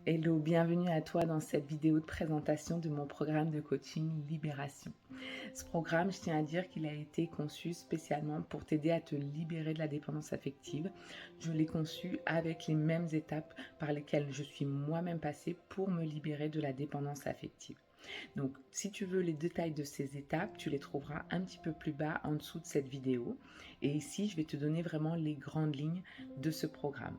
Hello, bienvenue à toi dans cette vidéo de présentation de mon programme de coaching Libération. Ce programme, je tiens à dire qu'il a été conçu spécialement pour t'aider à te libérer de la dépendance affective. Je l'ai conçu avec les mêmes étapes par lesquelles je suis moi-même passée pour me libérer de la dépendance affective. Donc, si tu veux les détails de ces étapes, tu les trouveras un petit peu plus bas en dessous de cette vidéo. Et ici, je vais te donner vraiment les grandes lignes de ce programme.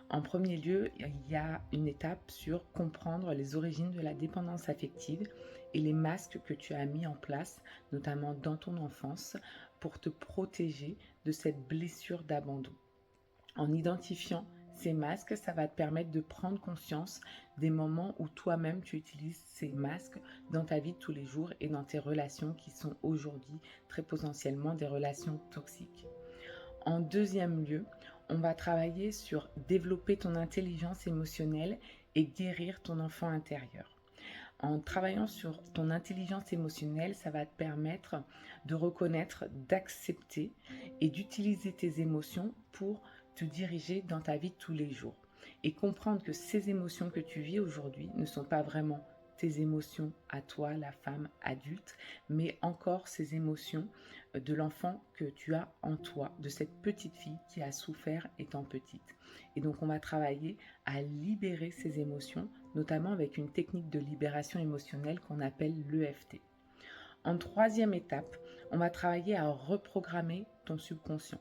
En premier lieu, il y a une étape sur comprendre les origines de la dépendance affective et les masques que tu as mis en place, notamment dans ton enfance, pour te protéger de cette blessure d'abandon. En identifiant ces masques, ça va te permettre de prendre conscience des moments où toi-même tu utilises ces masques dans ta vie de tous les jours et dans tes relations qui sont aujourd'hui très potentiellement des relations toxiques. En deuxième lieu, on va travailler sur développer ton intelligence émotionnelle et guérir ton enfant intérieur. En travaillant sur ton intelligence émotionnelle, ça va te permettre de reconnaître, d'accepter et d'utiliser tes émotions pour te diriger dans ta vie de tous les jours. Et comprendre que ces émotions que tu vis aujourd'hui ne sont pas vraiment tes émotions à toi, la femme adulte, mais encore ces émotions de l'enfant que tu as en toi, de cette petite fille qui a souffert étant petite. Et donc on va travailler à libérer ces émotions, notamment avec une technique de libération émotionnelle qu'on appelle l'EFT. En troisième étape, on va travailler à reprogrammer ton subconscient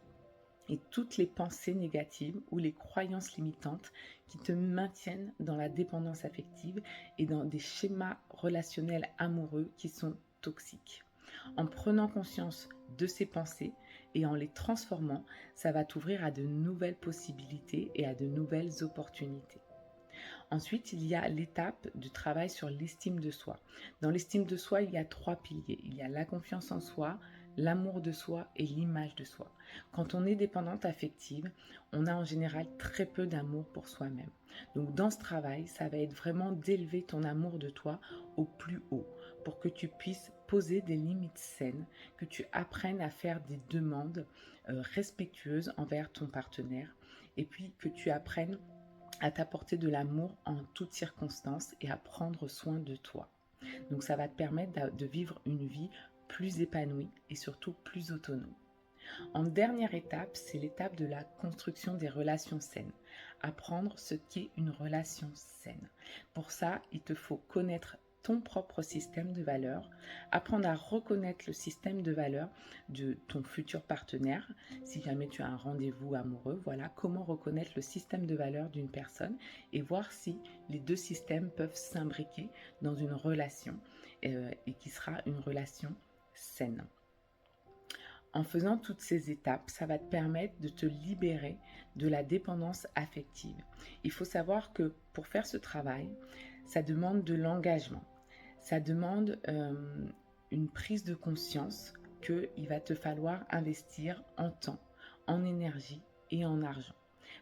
et toutes les pensées négatives ou les croyances limitantes qui te maintiennent dans la dépendance affective et dans des schémas relationnels amoureux qui sont toxiques. En prenant conscience de ces pensées et en les transformant, ça va t'ouvrir à de nouvelles possibilités et à de nouvelles opportunités. Ensuite, il y a l'étape du travail sur l'estime de soi. Dans l'estime de soi, il y a 3 piliers. Il y a la confiance en soi, l'amour de soi et l'image de soi. Quand on est dépendante affective, on a en général très peu d'amour pour soi-même. Donc dans ce travail, ça va être vraiment d'élever ton amour de toi au plus haut pour que tu puisses poser des limites saines, que tu apprennes à faire des demandes respectueuses envers ton partenaire et puis que tu apprennes à t'apporter de l'amour en toutes circonstances et à prendre soin de toi. Donc ça va te permettre de vivre une vie plus épanouie et surtout plus autonome. En dernière étape, c'est l'étape de la construction des relations saines. Apprendre ce qu'est une relation saine. Pour ça, il te faut connaître ton propre système de valeurs, apprendre à reconnaître le système de valeurs de ton futur partenaire. Si jamais tu as un rendez-vous amoureux, voilà comment reconnaître le système de valeurs d'une personne et voir si les deux systèmes peuvent s'imbriquer dans une relation et qui sera une relation saine. En faisant toutes ces étapes, ça va te permettre de te libérer de la dépendance affective. Il faut savoir que pour faire ce travail, ça demande de l'engagement. Ça demande une prise de conscience qu'il va te falloir investir en temps, en énergie et en argent.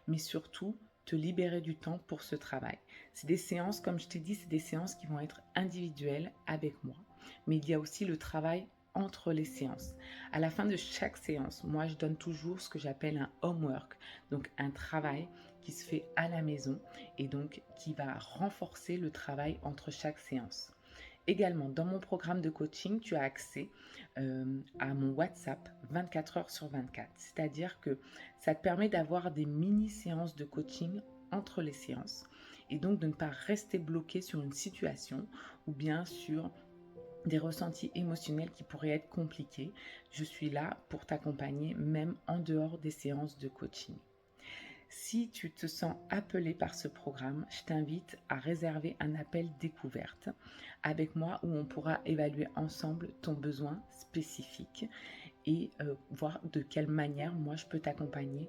Mais surtout, te libérer du temps pour ce travail. C'est des séances, comme je t'ai dit, c'est des séances qui vont être individuelles avec moi. Mais il y a aussi le travail entre les séances. À la fin de chaque séance, moi, je donne toujours ce que j'appelle un homework, donc un travail qui se fait à la maison et donc qui va renforcer le travail entre chaque séance. Également, dans mon programme de coaching, tu as accès à mon WhatsApp 24 heures sur 24. C'est-à-dire que ça te permet d'avoir des mini-séances de coaching entre les séances et donc de ne pas rester bloqué sur une situation ou bien sur des ressentis émotionnels qui pourraient être compliqués. Je suis là pour t'accompagner même en dehors des séances de coaching. Si tu te sens appelé par ce programme, je t'invite à réserver un appel découverte avec moi où on pourra évaluer ensemble ton besoin spécifique et voir de quelle manière moi je peux t'accompagner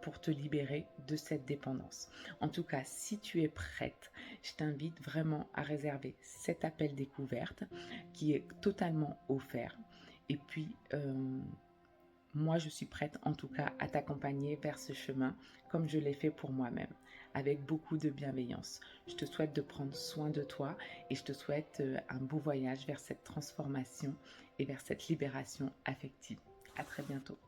pour te libérer de cette dépendance. En tout cas, si tu es prête, je t'invite vraiment à réserver cet appel découverte qui est totalement offert. Et puis, moi, je suis prête en tout cas à t'accompagner vers ce chemin comme je l'ai fait pour moi-même, avec beaucoup de bienveillance. Je te souhaite de prendre soin de toi et je te souhaite un beau voyage vers cette transformation et vers cette libération affective. À très bientôt.